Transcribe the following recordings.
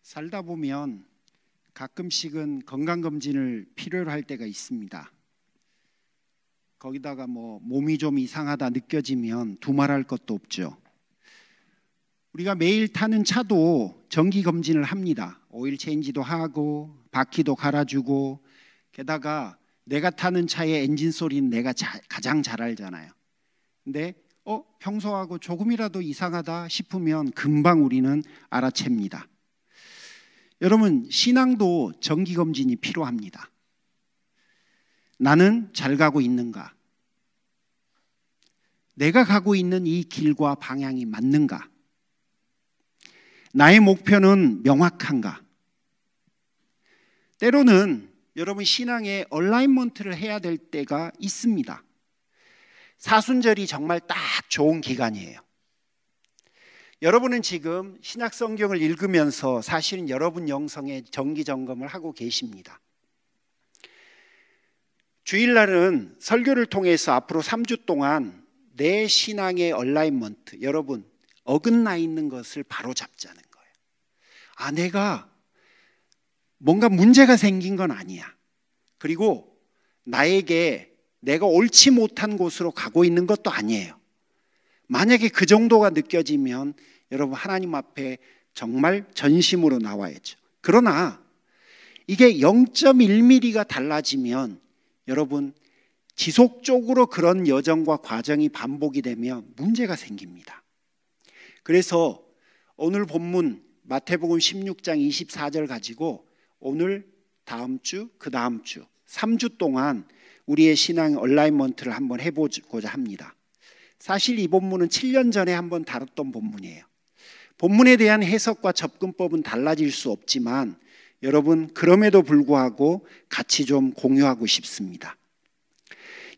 살다 보면 가끔씩은 건강검진을 필요로 할 때가 있습니다. 거기다가 몸이 좀 이상하다 느껴지면 두말할 것도 없죠. 우리가 매일 타는 차도 정기검진을 합니다. 오일 체인지도 하고 바퀴도 갈아주고, 게다가 내가 타는 차의 엔진 소리는 내가 가장 잘 알잖아요. 근데 평소하고 조금이라도 이상하다 싶으면 금방 우리는 알아챕니다. 여러분, 신앙도 정기검진이 필요합니다. 나는 잘 가고 있는가? 내가 가고 있는 이 길과 방향이 맞는가? 나의 목표는 명확한가? 때로는 여러분 신앙에 얼라이먼트를 해야 될 때가 있습니다. 사순절이 정말 딱 좋은 기간이에요. 여러분은 지금 신약 성경을 읽으면서 사실은 여러분 영성의 정기 점검을 하고 계십니다. 주일날은 설교를 통해서 앞으로 3주 동안 내 신앙의 얼라이먼트, 여러분 어긋나 있는 것을 바로 잡자는 거예요. 내가 뭔가 문제가 생긴 건 아니야. 그리고 나에게 내가 옳지 못한 곳으로 가고 있는 것도 아니에요. 만약에 그 정도가 느껴지면 여러분 하나님 앞에 정말 전심으로 나와야죠. 그러나 이게 0.1mm가 달라지면 여러분 지속적으로 그런 여정과 과정이 반복이 되면 문제가 생깁니다. 그래서 오늘 본문 마태복음 16장 24절 가지고 오늘, 다음 주, 그 다음 주 3주 동안 우리의 신앙 얼라이먼트를 한번 해보고자 합니다. 사실 이 본문은 7년 전에 한번 다뤘던 본문이에요. 본문에 대한 해석과 접근법은 달라질 수 없지만 여러분 그럼에도 불구하고 같이 좀 공유하고 싶습니다.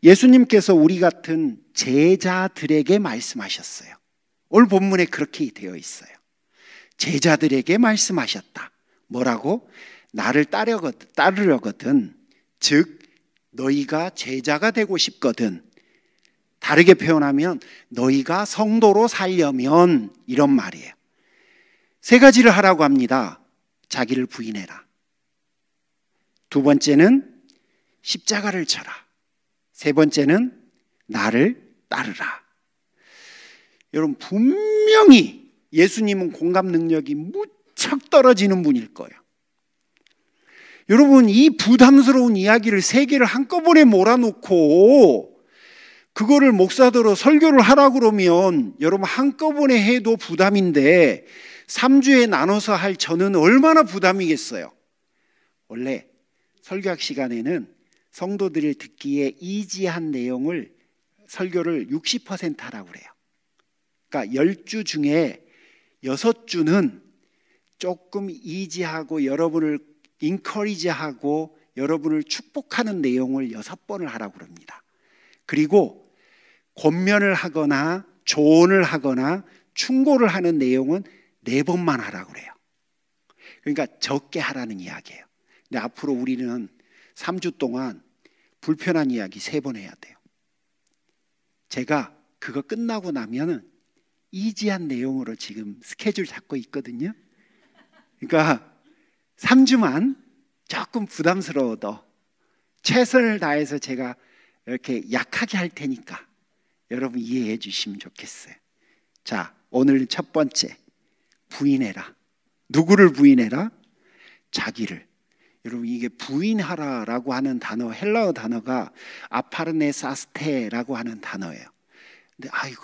예수님께서 우리 같은 제자들에게 말씀하셨어요. 오늘 본문에 그렇게 되어 있어요. 제자들에게 말씀하셨다. 뭐라고? 나를 따르려거든, 즉 너희가 제자가 되고 싶거든, 다르게 표현하면 너희가 성도로 살려면, 이런 말이에요. 세 가지를 하라고 합니다. 자기를 부인해라. 두 번째는 십자가를 져라. 세 번째는 나를 따르라. 여러분 분명히 예수님은 공감 능력이 무척 떨어지는 분일 거예요. 여러분 이 부담스러운 이야기를 세 개를 한꺼번에 몰아놓고 그거를 목사들로 설교를 하라고 그러면 여러분 한꺼번에 해도 부담인데 3주에 나눠서 할 저는 얼마나 부담이겠어요. 원래 설교학 시간에는 성도들이 듣기에 이지한 내용을 설교를 60% 하라고 그래요. 그러니까 10주 중에 6주는 조금 이지하고 여러분을 인커리지하고 여러분을 축복하는 내용을 6번을 하라고 그럽니다. 그리고 권면을 하거나 조언을 하거나 충고를 하는 내용은 4번만 하라고 그래요. 그러니까 적게 하라는 이야기예요. 근데 앞으로 우리는 3주 동안 불편한 이야기 3번 해야 돼요. 제가 그거 끝나고 나면은 이지한 내용으로 지금 스케줄 잡고 있거든요. 그러니까 3주만 조금 부담스러워도 최선을 다해서 제가 이렇게 약하게 할 테니까 여러분 이해해 주시면 좋겠어요. 자, 오늘 첫 번째, 부인해라. 누구를 부인해라? 자기를. 여러분 이게 부인하라라고 하는 단어, 헬라어 단어가 아파르네사스테라고 하는 단어예요. 근데 아이고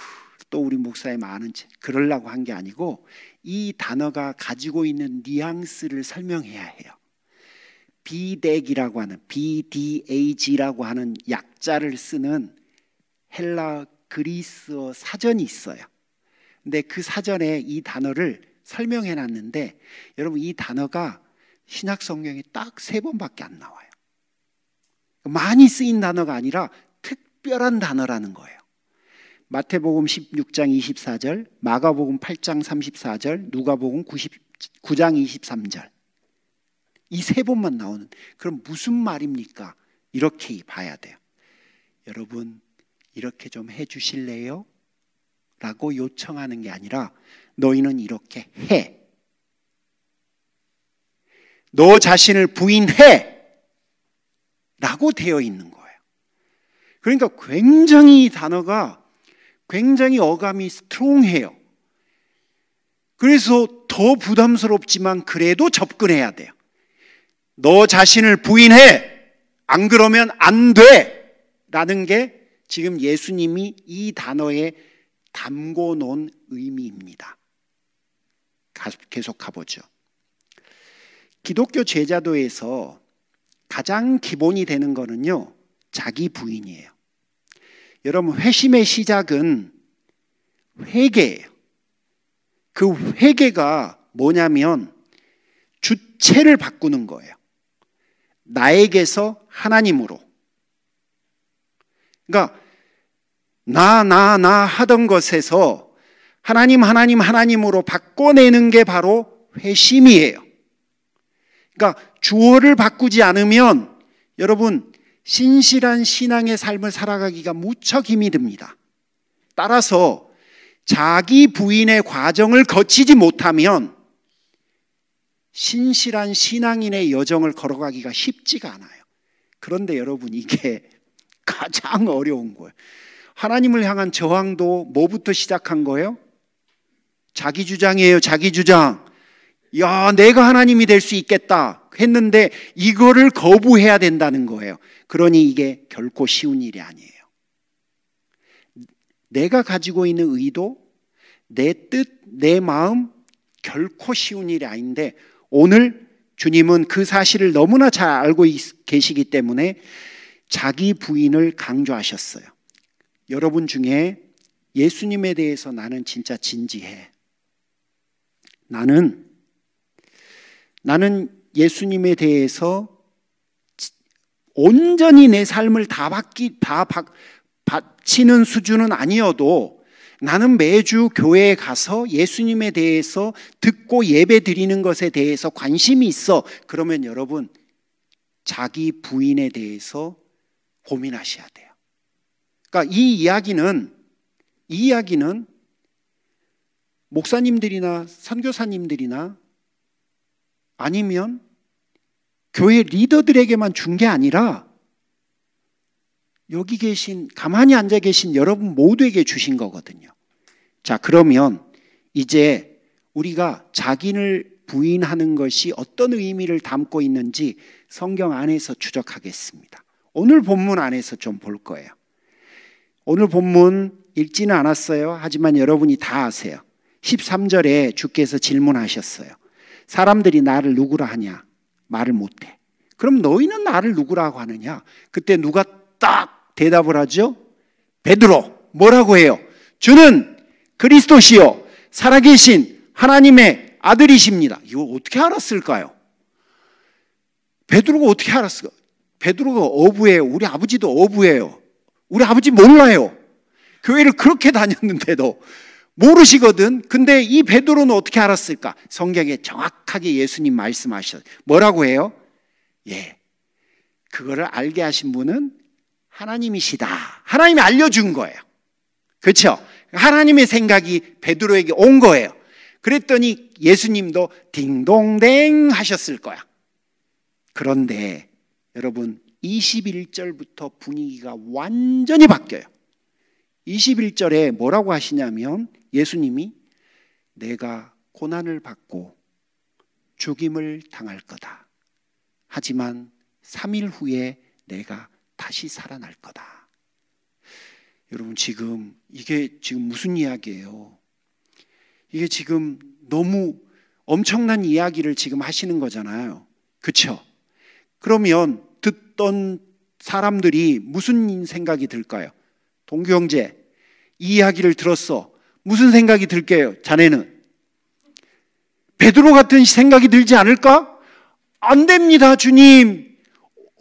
또 우리 목사님 아는 그러려고 한 게 아니고 이 단어가 가지고 있는 뉘앙스를 설명해야 해요. 비덱이라고 하는 BDAG라고 하는 약자를 쓰는 헬라 그리스어 사전이 있어요. 근데 그 사전에 이 단어를 설명해 놨는데 여러분 이 단어가 신약 성경에 딱 3번밖에 안 나와요. 많이 쓰인 단어가 아니라 특별한 단어라는 거예요. 마태복음 16장 24절, 마가복음 8장 34절, 누가복음 9장 23절. 이 3번만 나오는. 그럼 무슨 말입니까? 이렇게 봐야 돼요. 여러분 이렇게 좀 해주실래요? 라고 요청하는 게 아니라 너희는 이렇게 해. 너 자신을 부인해 라고 되어 있는 거예요. 그러니까 굉장히 이 단어가 굉장히 어감이 스트롱해요. 그래서 더 부담스럽지만 그래도 접근해야 돼요. 너 자신을 부인해! 안 그러면 안 돼! 라는 게 지금 예수님이 이 단어에 담고 놓은 의미입니다. 계속 가보죠. 기독교 제자도에서 가장 기본이 되는 거는요, 자기 부인이에요. 여러분, 회심의 시작은 회개예요. 그 회개가 뭐냐면 주체를 바꾸는 거예요. 나에게서 하나님으로. 그러니까 나 하던 것에서 하나님으로 바꿔내는 게 바로 회심이에요. 그러니까 주어를 바꾸지 않으면 여러분 신실한 신앙의 삶을 살아가기가 무척 힘이 듭니다. 따라서 자기 부인의 과정을 거치지 못하면 신실한 신앙인의 여정을 걸어가기가 쉽지가 않아요. 그런데 여러분 이게 가장 어려운 거예요. 하나님을 향한 저항도 뭐부터 시작한 거예요? 자기 주장이에요. 자기 주장. 야, 내가 하나님이 될 수 있겠다 했는데 이거를 거부해야 된다는 거예요. 그러니 이게 결코 쉬운 일이 아니에요. 내가 가지고 있는 의도, 내 뜻, 내 마음 결코 쉬운 일이 아닌데 오늘 주님은 그 사실을 너무나 잘 알고 계시기 때문에 자기 부인을 강조하셨어요. 여러분 중에 예수님에 대해서 나는 진짜 진지해. 나는 예수님에 대해서 온전히 내 삶을 다 바치는 수준은 아니어도 나는 매주 교회에 가서 예수님에 대해서 듣고 예배 드리는 것에 대해서 관심이 있어. 그러면 여러분 자기 부인에 대해서 고민하셔야 돼요. 그러니까 이 이야기는 목사님들이나 선교사님들이나 아니면 교회 리더들에게만 준 게 아니라 여기 계신, 가만히 앉아 계신 여러분 모두에게 주신 거거든요. 자, 그러면 이제 우리가 자기를 부인하는 것이 어떤 의미를 담고 있는지 성경 안에서 추적하겠습니다. 오늘 본문 안에서 좀 볼 거예요. 오늘 본문 읽지는 않았어요. 하지만 여러분이 다 아세요. 13절에 주께서 질문하셨어요. 사람들이 나를 누구라 하냐? 말을 못해. 그럼 너희는 나를 누구라고 하느냐? 그때 누가 딱 대답을 하죠? 베드로. 뭐라고 해요? 주는 그리스도시요 살아계신 하나님의 아들이십니다. 이거 어떻게 알았을까요? 베드로가 어떻게 알았을까? 베드로가 어부예요. 우리 아버지도 어부예요. 우리 아버지 몰라요. 교회를 그렇게 다녔는데도 모르시거든. 근데 이 베드로는 어떻게 알았을까? 성경에 정확하게 예수님 말씀하셨어요. 뭐라고 해요? 예, 그거를 알게 하신 분은 하나님이시다. 하나님이 알려준 거예요. 그렇죠? 하나님의 생각이 베드로에게 온 거예요. 그랬더니 예수님도 딩동댕 하셨을 거야. 그런데 여러분 21절부터 분위기가 완전히 바뀌어요. 21절에 뭐라고 하시냐면 예수님이 내가 고난을 받고 죽임을 당할 거다. 하지만 3일 후에 내가 다시 살아날 거다. 여러분 이게 지금 무슨 이야기예요? 이게 지금 너무 엄청난 이야기를 지금 하시는 거잖아요. 그렇죠? 그러면 듣던 사람들이 무슨 생각이 들까요? 동규 형제, 이 이야기를 들었어. 무슨 생각이 들게요? 자네는? 베드로 같은 생각이 들지 않을까? 안 됩니다, 주님.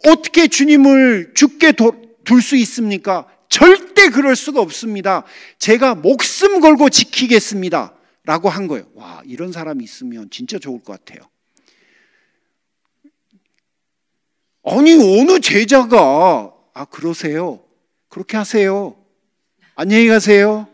어떻게 주님을 죽게 둘 수 있습니까? 절대 그럴 수가 없습니다. 제가 목숨 걸고 지키겠습니다. 라고 한 거예요. 와, 이런 사람이 있으면 진짜 좋을 것 같아요. 아니, 어느 제자가, 그러세요. 그렇게 하세요. 안녕히 가세요.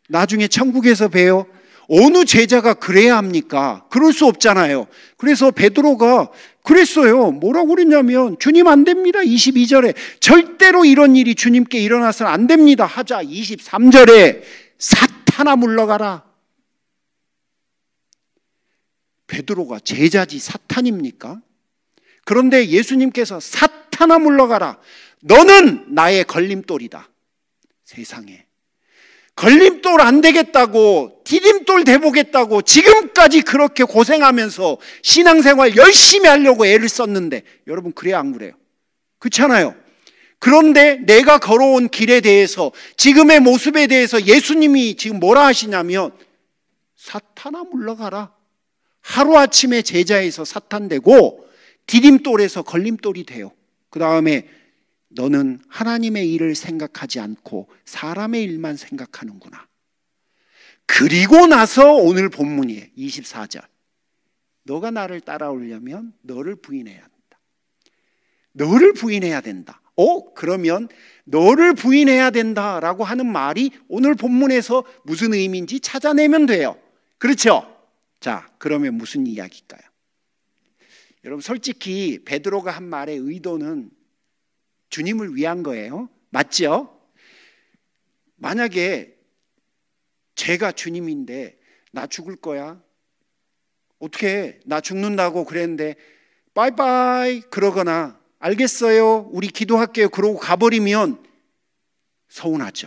나중에 천국에서 봬요. 어느 제자가 그래야 합니까? 그럴 수 없잖아요. 그래서 베드로가 그랬어요. 뭐라고 그랬냐면 주님 안 됩니다. 22절에 절대로 이런 일이 주님께 일어나서는 안 됩니다. 하자 23절에 사탄아 물러가라. 베드로가 제자지 사탄입니까? 그런데 예수님께서 사탄아 물러가라. 너는 나의 걸림돌이다. 세상에. 걸림돌 안 되겠다고 디딤돌 돼보겠다고 지금까지 그렇게 고생하면서 신앙생활 열심히 하려고 애를 썼는데 여러분 그래요 안 그래요? 그렇잖아요. 그런데 내가 걸어온 길에 대해서 지금의 모습에 대해서 예수님이 지금 뭐라 하시냐면 사탄아 물러가라. 하루아침에 제자에서 사탄 되고 디딤돌에서 걸림돌이 돼요. 그 다음에 너는 하나님의 일을 생각하지 않고 사람의 일만 생각하는구나. 그리고 나서 오늘 본문이에요. 24절. 너가 나를 따라오려면 너를 부인해야 된다. 너를 부인해야 된다. 그러면 너를 부인해야 된다라고 하는 말이 오늘 본문에서 무슨 의미인지 찾아내면 돼요. 그렇죠? 자, 그러면 무슨 이야기일까요? 여러분 솔직히 베드로가 한 말의 의도는 주님을 위한 거예요. 맞죠? 만약에 제가 주님인데 나 죽을 거야. 어떻게 나 죽는다고 그랬는데 바이바이 그러거나 알겠어요. 우리 기도할게요. 그러고 가버리면 서운하죠.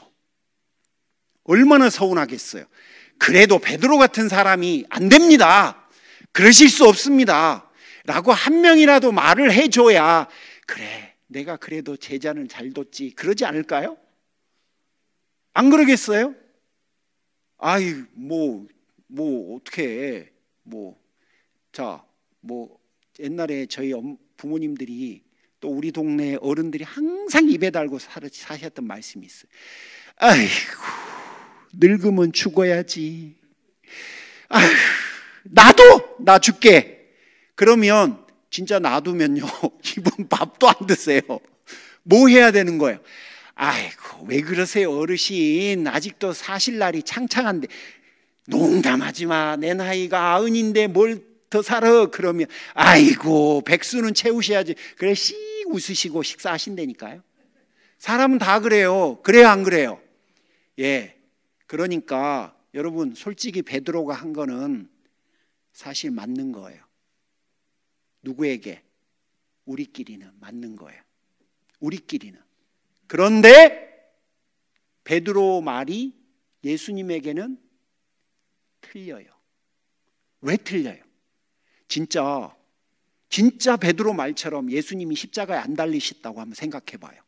얼마나 서운하겠어요. 그래도 베드로 같은 사람이 안 됩니다. 그러실 수 없습니다. 라고 한 명이라도 말을 해줘야 그래. 내가 그래도 제자는 잘 뒀지 그러지 않을까요? 안 그러겠어요? 아이 뭐 어떻게 옛날에 저희 부모님들이 또 우리 동네 어른들이 항상 입에 달고 사셨던 말씀이 있어요. 아이고 늙으면 죽어야지. 아휴 나 죽게. 그러면 진짜 놔두면요 이분 밥도 안 드세요. 뭐 해야 되는 거예요? 아이고 왜 그러세요 어르신. 아직도 사실 날이 창창한데. 농담하지 마. 내 나이가 90인데 뭘 더 살아. 그러면 아이고 백수는 채우셔야지. 그래 씩 웃으시고 식사하신다니까요. 사람은 다 그래요. 그래요 안 그래요? 예. 그러니까 여러분 솔직히 베드로가 한 거는 사실 맞는 거예요. 누구에게? 우리끼리는 맞는 거예요. 우리끼리는. 그런데 베드로 말이 예수님에게는 틀려요. 왜 틀려요? 진짜 베드로 말처럼 예수님이 십자가에 안 달리셨다고 한번 생각해 봐요.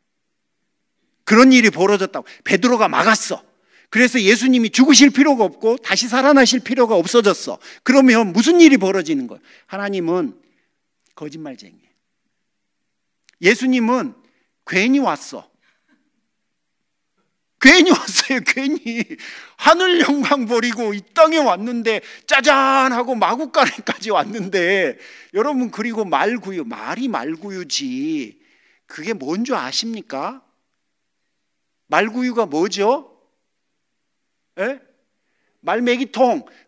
그런 일이 벌어졌다고. 베드로가 막았어. 그래서 예수님이 죽으실 필요가 없고 다시 살아나실 필요가 없어졌어. 그러면 무슨 일이 벌어지는 거예요? 하나님은 거짓말쟁이에요. 예수님은 괜히 왔어. 괜히 왔어요. 괜히 하늘 영광 버리고 이 땅에 왔는데 짜잔 하고 마구간에까지 왔는데 여러분 그리고 말구유. 말이 말구유지 그게 뭔 줄 아십니까? 말구유가 뭐죠? 에?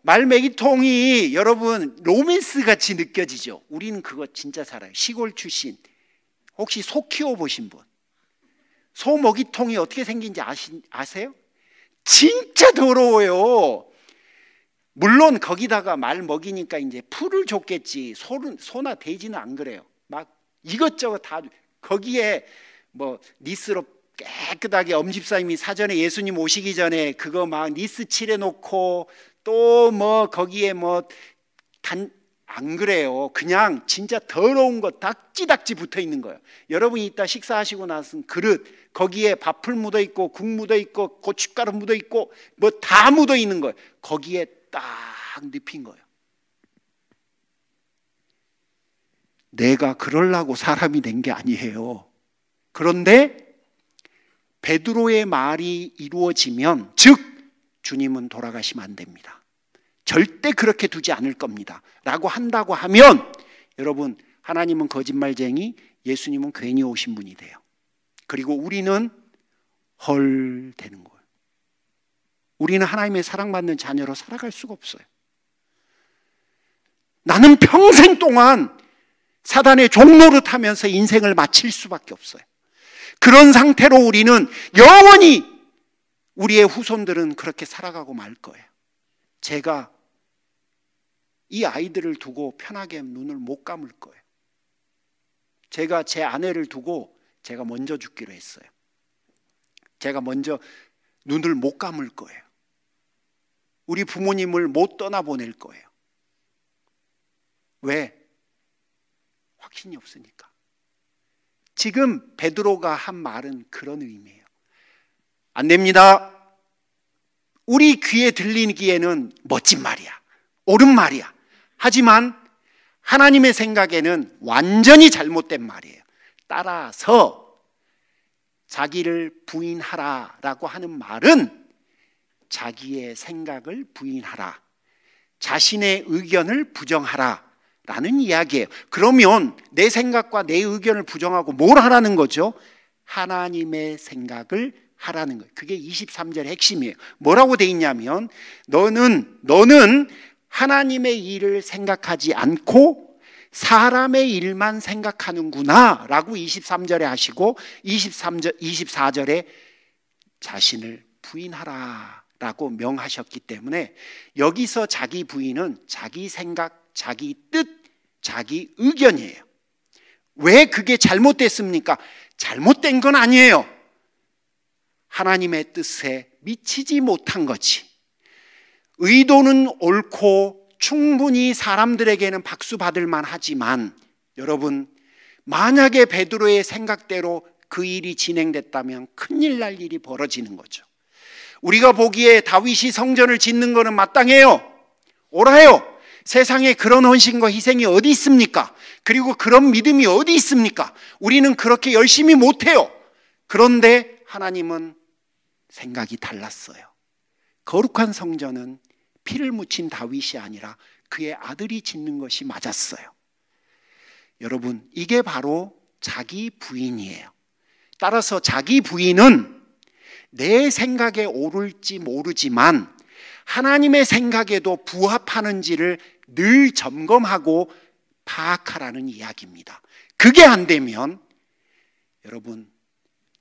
말매기통이 여러분 로맨스 같이 느껴지죠. 우리는 그거 진짜 살아요. 시골 출신. 혹시 소 키워보신 분? 소 먹이통이 어떻게 생긴지 아세요? 진짜 더러워요. 물론 거기다가 말 먹이니까 이제 풀을 줬겠지. 소나 돼지는 안 그래요. 막 이것저것 다 거기에 뭐 니스로 깨끗하게 엄집사님이 사전에 예수님 오시기 전에 그거 막 니스 칠해놓고 또 뭐 거기에 안 그래요. 그냥 진짜 더러운 거 닥지닥지 붙어 있는 거예요. 여러분이 이따 식사하시고 나서 그릇 거기에 밥풀 묻어 있고 국 묻어 있고 고춧가루 묻어 있고 뭐 다 묻어 있는 거예요. 거기에 딱 눕힌 거예요. 내가 그러려고 사람이 된 게 아니에요. 그런데 베드로의 말이 이루어지면 즉 주님은 돌아가시면 안 됩니다. 절대 그렇게 두지 않을 겁니다. 라고 한다고 하면 여러분 하나님은 거짓말쟁이, 예수님은 괜히 오신 분이 돼요. 그리고 우리는 헐 되는 거예요. 우리는 하나님의 사랑받는 자녀로 살아갈 수가 없어요. 나는 평생 동안 사단의 종노릇하면서 인생을 마칠 수밖에 없어요. 그런 상태로 우리는 영원히, 우리의 후손들은 그렇게 살아가고 말 거예요. 제가 이 아이들을 두고 편하게 눈을 못 감을 거예요. 제가 제 아내를 두고 제가 먼저 죽기로 했어요. 제가 먼저 눈을 못 감을 거예요. 우리 부모님을 못 떠나보낼 거예요. 왜? 확신이 없으니까. 지금 베드로가 한 말은 그런 의미예요. 안 됩니다. 우리 귀에 들리기에는 멋진 말이야, 옳은 말이야. 하지만 하나님의 생각에는 완전히 잘못된 말이에요. 따라서 자기를 부인하라라고 하는 말은 자기의 생각을 부인하라, 자신의 의견을 부정하라 라는 이야기예요. 그러면 내 생각과 내 의견을 부정하고 뭘 하라는 거죠? 하나님의 생각을 하라는 거예요. 그게 23절의 핵심이에요. 뭐라고 돼 있냐면 너는 하나님의 일을 생각하지 않고 사람의 일만 생각하는구나 라고 23절에 하시고 24절에 자신을 부인하라 라고 명하셨기 때문에 여기서 자기 부인은 자기 생각, 자기 뜻, 자기 의견이에요. 왜 그게 잘못됐습니까? 잘못된 건 아니에요. 하나님의 뜻에 미치지 못한 거지. 의도는 옳고 충분히 사람들에게는 박수 받을 만하지만 여러분, 만약에 베드로의 생각대로 그 일이 진행됐다면 큰일 날 일이 벌어지는 거죠. 우리가 보기에 다윗이 성전을 짓는 것은 마땅해요. 옳아요. 세상에 그런 헌신과 희생이 어디 있습니까? 그리고 그런 믿음이 어디 있습니까? 우리는 그렇게 열심히 못해요. 그런데 하나님은 생각이 달랐어요. 거룩한 성전은 피를 묻힌 다윗이 아니라 그의 아들이 짓는 것이 맞았어요. 여러분, 이게 바로 자기 부인이에요. 따라서 자기 부인은 내 생각에 옳을지 모르지만 하나님의 생각에도 부합하는지를 늘 점검하고 파악하라는 이야기입니다. 그게 안 되면 여러분,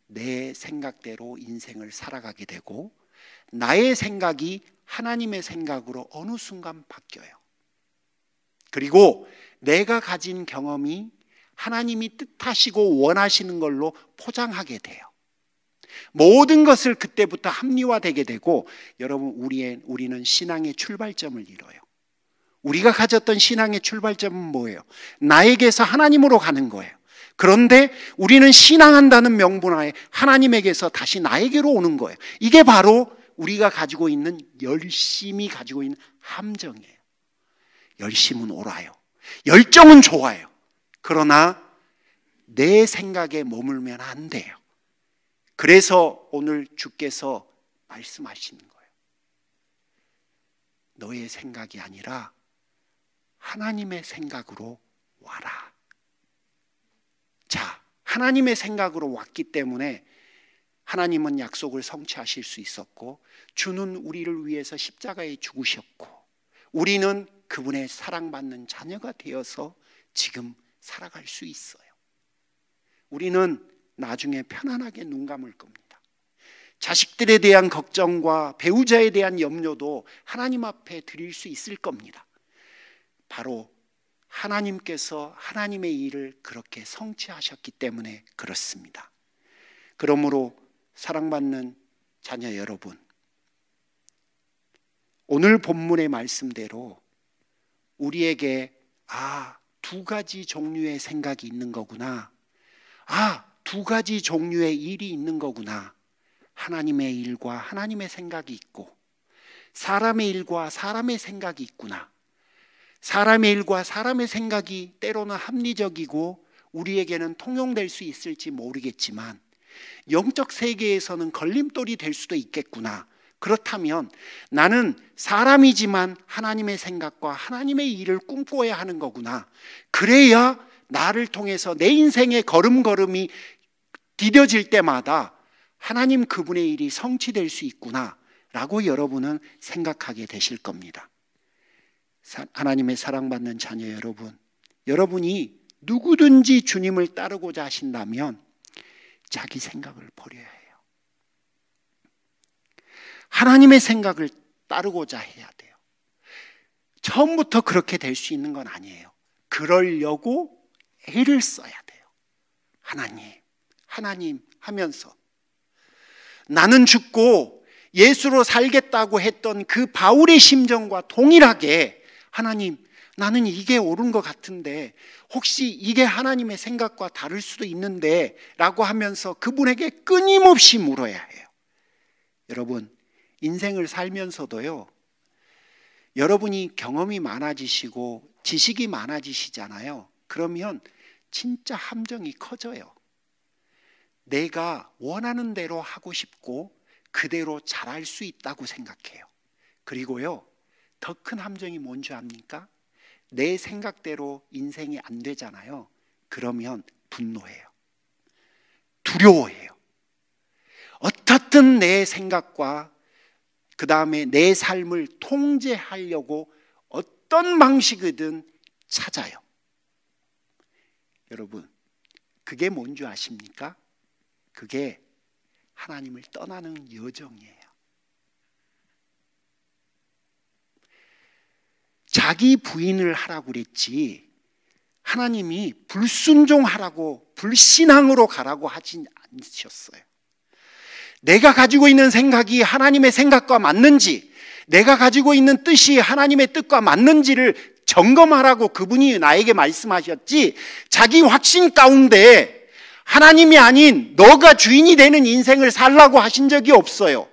내 생각대로 인생을 살아가게 되고 나의 생각이 하나님의 생각으로 어느 순간 바뀌어요. 그리고 내가 가진 경험이 하나님이 뜻하시고 원하시는 걸로 포장하게 돼요. 모든 것을 그때부터 합리화되게 되고 여러분, 우리는 신앙의 출발점을 잃어요. 우리가 가졌던 신앙의 출발점은 뭐예요? 나에게서 하나님으로 가는 거예요. 그런데 우리는 신앙한다는 명분하에 하나님에게서 다시 나에게로 오는 거예요. 이게 바로 우리가 가지고 있는 열심이 가지고 있는 함정이에요. 열심은 옳아요. 열정은 좋아요. 그러나 내 생각에 머물면 안 돼요. 그래서 오늘 주께서 말씀하시는 거예요. 너의 생각이 아니라 하나님의 생각으로 와라. 자, 하나님의 생각으로 왔기 때문에 하나님은 약속을 성취하실 수 있었고 주는 우리를 위해서 십자가에 죽으셨고 우리는 그분의 사랑받는 자녀가 되어서 지금 살아갈 수 있어요. 우리는 나중에 편안하게 눈 감을 겁니다. 자식들에 대한 걱정과 배우자에 대한 염려도 하나님 앞에 드릴 수 있을 겁니다. 바로 하나님께서 하나님의 일을 그렇게 성취하셨기 때문에 그렇습니다. 그러므로 사랑받는 자녀 여러분, 오늘 본문의 말씀대로 우리에게 두 가지 종류의 생각이 있는 거구나, 두 가지 종류의 일이 있는 거구나, 하나님의 일과 하나님의 생각이 있고 사람의 일과 사람의 생각이 있구나. 사람의 일과 사람의 생각이 때로는 합리적이고 우리에게는 통용될 수 있을지 모르겠지만 영적 세계에서는 걸림돌이 될 수도 있겠구나. 그렇다면 나는 사람이지만 하나님의 생각과 하나님의 일을 꿈꿔야 하는 거구나. 그래야 나를 통해서 내 인생의 걸음걸음이 디뎌질 때마다 하나님 그분의 일이 성취될 수 있구나 라고 여러분은 생각하게 되실 겁니다. 하나님의 사랑받는 자녀 여러분, 여러분이 누구든지 주님을 따르고자 하신다면 자기 생각을 버려야 해요. 하나님의 생각을 따르고자 해야 돼요. 처음부터 그렇게 될 수 있는 건 아니에요. 그러려고 애를 써야 돼요. 하나님 하면서 나는 죽고 예수로 살겠다고 했던 그 바울의 심정과 동일하게 하나님, 나는 이게 옳은 것 같은데 혹시 이게 하나님의 생각과 다를 수도 있는데 라고 하면서 그분에게 끊임없이 물어야 해요. 여러분, 인생을 살면서도요, 여러분이 경험이 많아지시고 지식이 많아지시잖아요. 그러면 진짜 함정이 커져요. 내가 원하는 대로 하고 싶고 그대로 잘할 수 있다고 생각해요. 그리고요, 더 큰 함정이 뭔지 압니까? 내 생각대로 인생이 안 되잖아요. 그러면 분노해요. 두려워해요. 어떻든 내 생각과 그 다음에 내 삶을 통제하려고 어떤 방식이든 찾아요. 여러분, 그게 뭔지 아십니까? 그게 하나님을 떠나는 여정이에요. 자기 부인을 하라고 그랬지 하나님이 불순종하라고 불신앙으로 가라고 하진 않으셨어요. 내가 가지고 있는 생각이 하나님의 생각과 맞는지, 내가 가지고 있는 뜻이 하나님의 뜻과 맞는지를 점검하라고 그분이 나에게 말씀하셨지, 자기 확신 가운데 하나님이 아닌 너가 주인이 되는 인생을 살라고 하신 적이 없어요.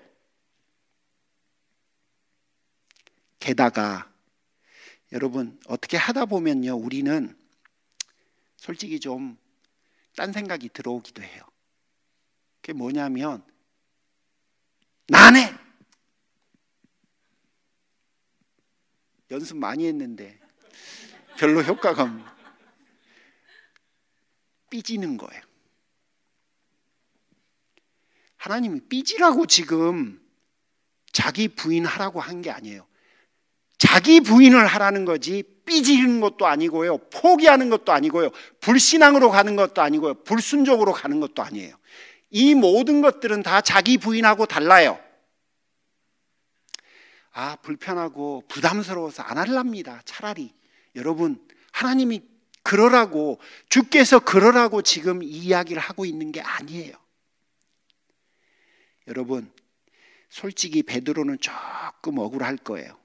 게다가 여러분, 어떻게 하다 보면요, 우리는 솔직히 좀 딴 생각이 들어오기도 해요. 그게 뭐냐면, 나네! 연습 많이 했는데 별로 효과가 없는, 삐지는 거예요. 하나님이 삐지라고 지금 자기 부인하라고 한 게 아니에요. 자기 부인을 하라는 거지 삐지는 것도 아니고요, 포기하는 것도 아니고요, 불신앙으로 가는 것도 아니고요, 불순종으로 가는 것도 아니에요. 이 모든 것들은 다 자기 부인하고 달라요. 아, 불편하고 부담스러워서 안 하랍니다. 차라리 여러분, 하나님이 그러라고, 주께서 그러라고 지금 이 이야기를 하고 있는 게 아니에요. 여러분, 솔직히 베드로는 조금 억울할 거예요.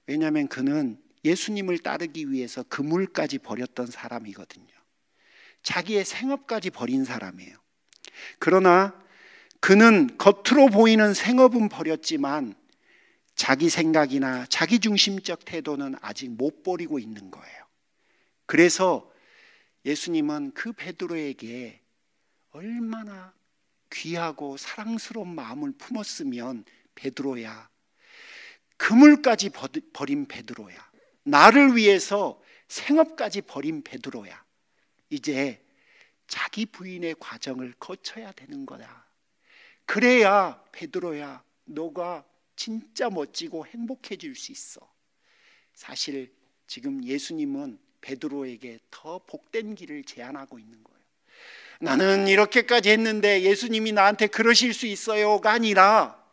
왜냐하면 그는 예수님을 따르기 위해서 그물까지 버렸던 사람이거든요. 자기의 생업까지 버린 사람이에요. 그러나 그는 겉으로 보이는 생업은 버렸지만 자기 생각이나 자기 중심적 태도는 아직 못 버리고 있는 거예요. 그래서 예수님은 그 베드로에게 얼마나 귀하고 사랑스러운 마음을 품었으면, 베드로야, 그물까지 버린 베드로야, 나를 위해서 생업까지 버린 베드로야, 이제 자기 부인의 과정을 거쳐야 되는 거야. 그래야 베드로야, 너가 진짜 멋지고 행복해질 수 있어. 사실 지금 예수님은 베드로에게 더 복된 길을 제안하고 있는 거예요. 나는 이렇게까지 했는데 예수님이 나한테 그러실 수 있어요가 아니라,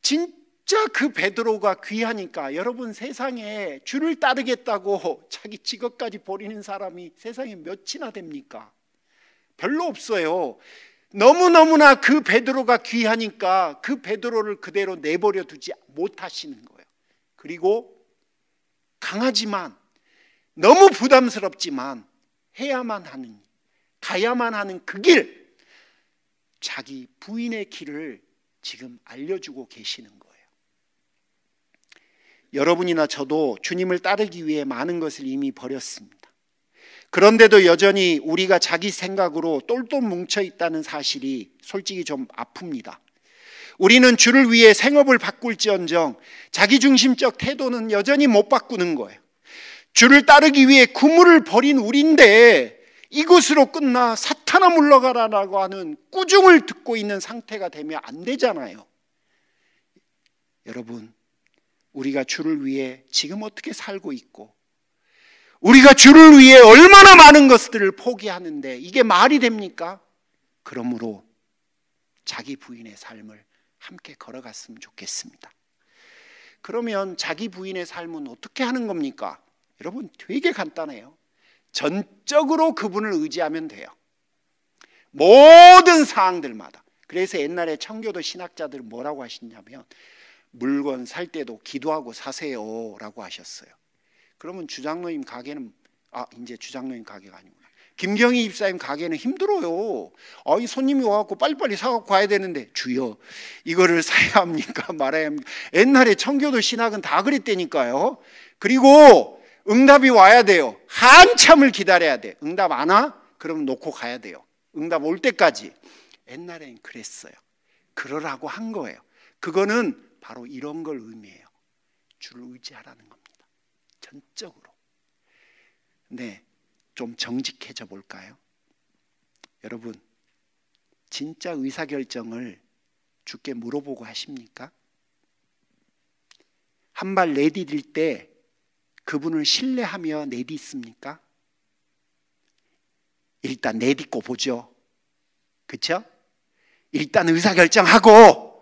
진짜 그 베드로가 귀하니까, 여러분, 세상에 주를 따르겠다고 자기 직업까지 버리는 사람이 세상에 몇이나 됩니까? 별로 없어요. 너무너무나 그 베드로가 귀하니까 그 베드로를 그대로 내버려 두지 못하시는 거예요. 그리고 강하지만, 너무 부담스럽지만 해야만 하는, 가야만 하는 그 길, 자기 부인의 길을 지금 알려주고 계시는 거예요. 여러분이나 저도 주님을 따르기 위해 많은 것을 이미 버렸습니다. 그런데도 여전히 우리가 자기 생각으로 똘똘 뭉쳐 있다는 사실이 솔직히 좀 아픕니다. 우리는 주를 위해 생업을 바꿀지언정 자기중심적 태도는 여전히 못 바꾸는 거예요. 주를 따르기 위해 그물을 버린 우리인데 이것으로 끝나 사탄아 물러가라라고 하는 꾸중을 듣고 있는 상태가 되면 안 되잖아요. 여러분, 우리가 주를 위해 지금 어떻게 살고 있고 우리가 주를 위해 얼마나 많은 것들을 포기하는데 이게 말이 됩니까? 그러므로 자기 부인의 삶을 함께 걸어갔으면 좋겠습니다. 그러면 자기 부인의 삶은 어떻게 하는 겁니까? 여러분, 되게 간단해요. 전적으로 그분을 의지하면 돼요. 모든 사항들마다. 그래서 옛날에 청교도 신학자들은 뭐라고 하시냐면 물건 살 때도 기도하고 사세요 라고 하셨어요. 그러면 주장로님 가게는 이제 주장로님 가게가 아니구나. 김경희 집사님 가게는 힘들어요. 이 손님이 와갖고 빨리빨리 사갖고 가야 되는데 주여 이거를 사야 합니까 말아야 합니까? 옛날에 청교도 신학은 다 그랬다니까요. 그리고 응답이 와야 돼요. 한참을 기다려야 돼. 응답 안 와? 그럼 놓고 가야 돼요. 응답 올 때까지. 옛날엔 그랬어요. 그러라고 한 거예요. 그거는 바로 이런 걸 의미해요. 주를 의지하라는 겁니다. 전적으로. 네, 좀 정직해져 볼까요? 여러분, 진짜 의사결정을 주께 물어보고 하십니까? 한 발 내디딜 때 그분을 신뢰하며 내딛습니까? 일단 내딛고 보죠. 그렇죠? 일단 의사결정하고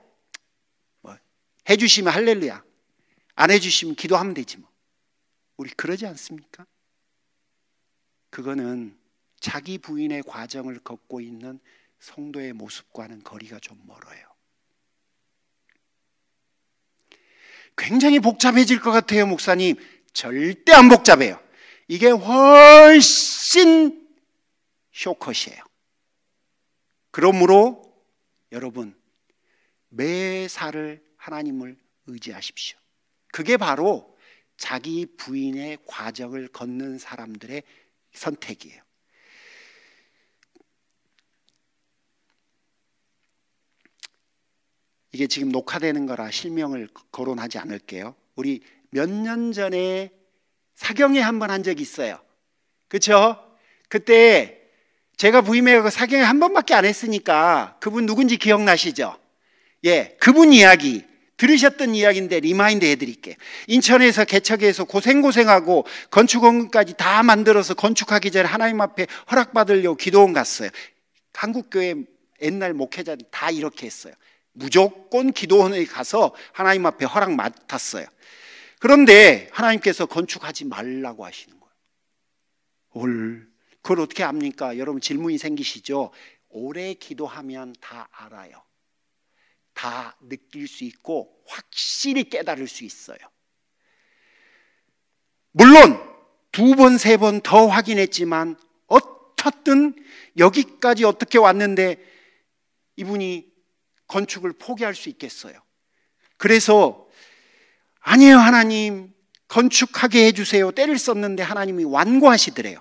해주시면 할렐루야, 안 해주시면 기도하면 되지 뭐. 우리 그러지 않습니까? 그거는 자기 부인의 과정을 걷고 있는 성도의 모습과는 거리가 좀 멀어요. 굉장히 복잡해질 것 같아요, 목사님. 절대 안 복잡해요. 이게 훨씬 쇼컷이에요. 그러므로 여러분, 매사를 하나님을 의지하십시오. 그게 바로 자기 부인의 과정을 걷는 사람들의 선택이에요. 이게 지금 녹화되는 거라 실명을 거론하지 않을게요. 우리 몇 년 전에 사경회 한번 한 적이 있어요. 그렇죠? 그때 제가 부임해서 사경회 한 번밖에 안 했으니까 그분 누군지 기억나시죠? 예, 그분 이야기 들으셨던 이야기인데 리마인드 해드릴게요. 인천에서 개척해서 고생하고 건축원금까지 다 만들어서 건축하기 전에 하나님 앞에 허락받으려고 기도원 갔어요. 한국교회 옛날 목회자들 다 이렇게 했어요. 무조건 기도원에 가서 하나님 앞에 허락 맡았어요. 그런데 하나님께서 건축하지 말라고 하시는 거예요. 그걸 어떻게 압니까? 여러분 질문이 생기시죠? 오래 기도하면 다 알아요. 다 느낄 수 있고 확실히 깨달을 수 있어요. 물론 2번, 3번 더 확인했지만 어떻든 여기까지 어떻게 왔는데 이분이 건축을 포기할 수 있겠어요? 그래서 아니에요, 하나님 건축하게 해주세요. 때를 썼는데 하나님이 완고하시더래요.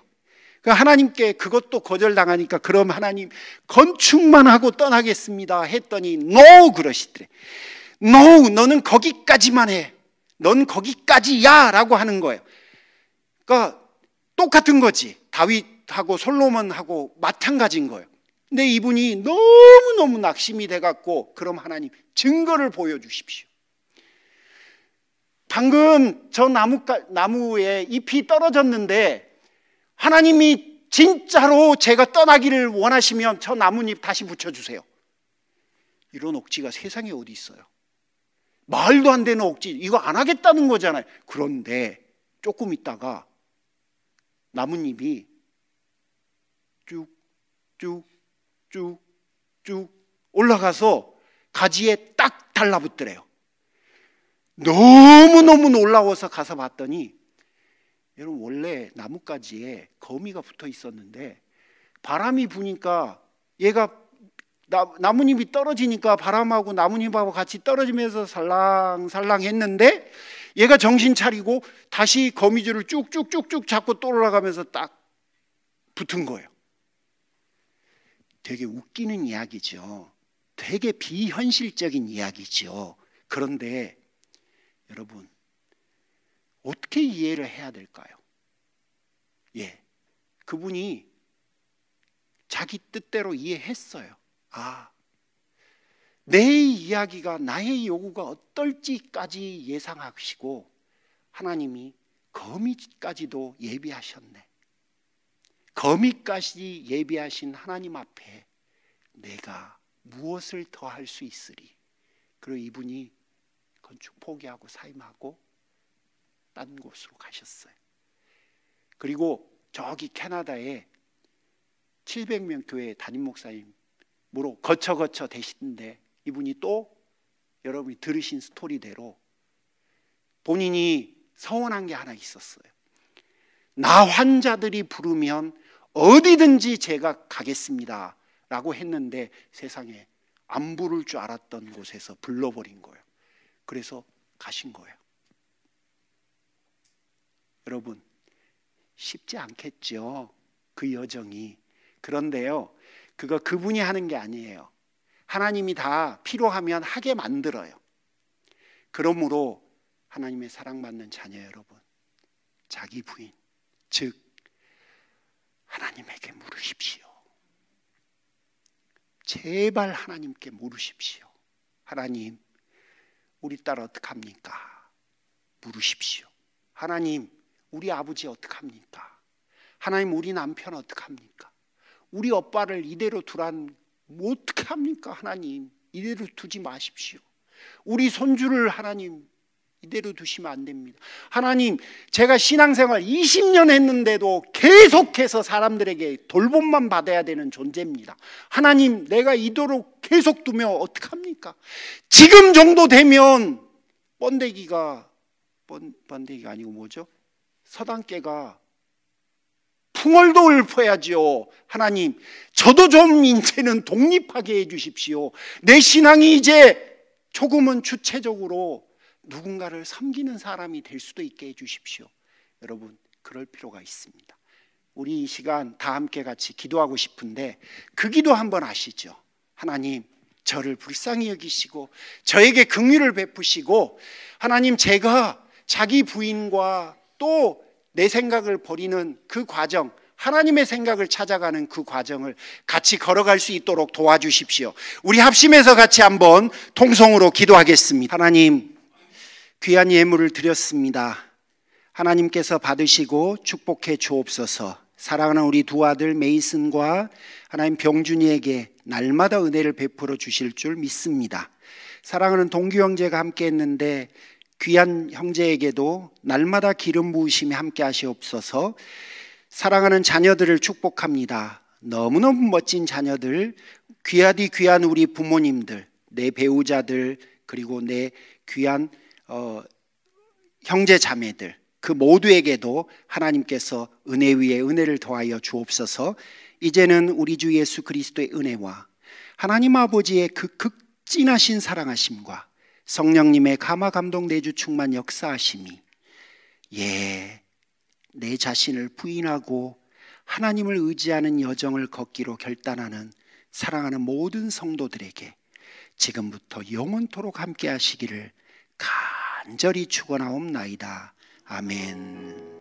하나님께 그것도 거절당하니까 그럼 하나님 건축만 하고 떠나겠습니다 했더니 NO 그러시더래. NO, 너는 거기까지만 해. 넌 거기까지야 라고 하는 거예요. 그러니까 똑같은 거지. 다윗하고 솔로몬하고 마찬가지인 거예요. 근데 이분이 너무너무 낙심이 돼갖고 그럼 하나님 증거를 보여주십시오. 방금 저 나무에 잎이 떨어졌는데 하나님이 진짜로 제가 떠나기를 원하시면 저 나뭇잎 다시 붙여주세요. 이런 억지가 세상에 어디 있어요? 말도 안 되는 억지. 이거 안 하겠다는 거잖아요. 그런데 조금 있다가 나뭇잎이 쭉 올라가서 가지에 딱 달라붙더래요. 너무너무 놀라워서 가서 봤더니 여러분 원래 나뭇가지에 거미가 붙어 있었는데 바람이 부니까 얘가 나뭇잎이 떨어지니까 바람하고 나뭇잎하고 같이 떨어지면서 살랑살랑 했는데 얘가 정신 차리고 다시 거미줄을 쭉쭉쭉쭉 잡고 또 올라가면서 딱 붙은 거예요. 되게 웃기는 이야기죠. 되게 비현실적인 이야기죠. 그런데 여러분 어떻게 이해를 해야 될까요? 예, 그분이 자기 뜻대로 이해했어요. 내 이야기가, 나의 요구가 어떨지까지 예상하시고 하나님이 거미까지도 예비하셨네. 거미까지 예비하신 하나님 앞에 내가 무엇을 더 할 수 있으리. 그리고 이분이 건축 포기하고 사임하고 딴 곳으로 가셨어요. 그리고 저기 캐나다에 700명 교회 담임 목사님으로 거쳐 되시는데, 이분이 또 여러분이 들으신 스토리대로 본인이 서원한 게 하나 있었어요. 나 환자들이 부르면 어디든지 제가 가겠습니다 라고 했는데, 세상에 안 부를 줄 알았던 곳에서 불러버린 거예요. 그래서 가신 거예요. 여러분, 쉽지 않겠죠, 그 여정이. 그런데요, 그분이 하는 게 아니에요. 하나님이 다 필요하면 하게 만들어요. 그러므로 하나님의 사랑받는 자녀 여러분, 자기 부인, 즉 하나님에게 물으십시오. 제발 하나님께 물으십시오. 하나님, 우리 딸 어떡합니까? 물으십시오. 하나님, 우리 아버지 어떡합니까? 하나님, 우리 남편 어떡합니까? 우리 오빠를 이대로 두란 어떡합니까? 하나님, 이대로 두지 마십시오. 우리 손주를 하나님 이대로 두시면 안 됩니다. 하나님, 제가 신앙생활 20년 했는데도 계속해서 사람들에게 돌봄만 받아야 되는 존재입니다. 하나님, 내가 이대로 계속 두면 어떡합니까? 지금 정도 되면 번데기가 아니고 뭐죠? 서당깨가 풍월도 읊어야죠. 하나님, 저도 좀 이제는 독립하게 해주십시오. 내 신앙이 이제 조금은 주체적으로 누군가를 섬기는 사람이 될 수도 있게 해주십시오. 여러분, 그럴 필요가 있습니다. 우리 이 시간 다 함께 같이 기도하고 싶은데, 그 기도 한번 아시죠? 하나님, 저를 불쌍히 여기시고 저에게 긍휼을 베푸시고, 하나님, 제가 자기 부인과 또 내 생각을 버리는 그 과정, 하나님의 생각을 찾아가는 그 과정을 같이 걸어갈 수 있도록 도와주십시오. 우리 합심해서 같이 한번 통성으로 기도하겠습니다. 하나님, 귀한 예물을 드렸습니다. 하나님께서 받으시고 축복해 주옵소서. 사랑하는 우리 두 아들 메이슨과 하나님 병준이에게 날마다 은혜를 베풀어 주실 줄 믿습니다. 사랑하는 동규 형제가 함께 했는데 귀한 형제에게도 날마다 기름 부으심이 함께 하시옵소서. 사랑하는 자녀들을 축복합니다. 너무너무 멋진 자녀들, 귀하디 귀한 우리 부모님들, 내 배우자들, 그리고 내 귀한 형제 자매들, 그 모두에게도 하나님께서 은혜 위에 은혜를 더하여 주옵소서. 이제는 우리 주 예수 그리스도의 은혜와 하나님 아버지의 그 극진하신 사랑하심과 성령님의 감화 감동 내주 충만 역사하심이 내 자신을 부인하고 하나님을 의지하는 여정을 걷기로 결단하는 사랑하는 모든 성도들에게 지금부터 영원토록 함께 하시기를 간절히 축원하옵나이다. 아멘.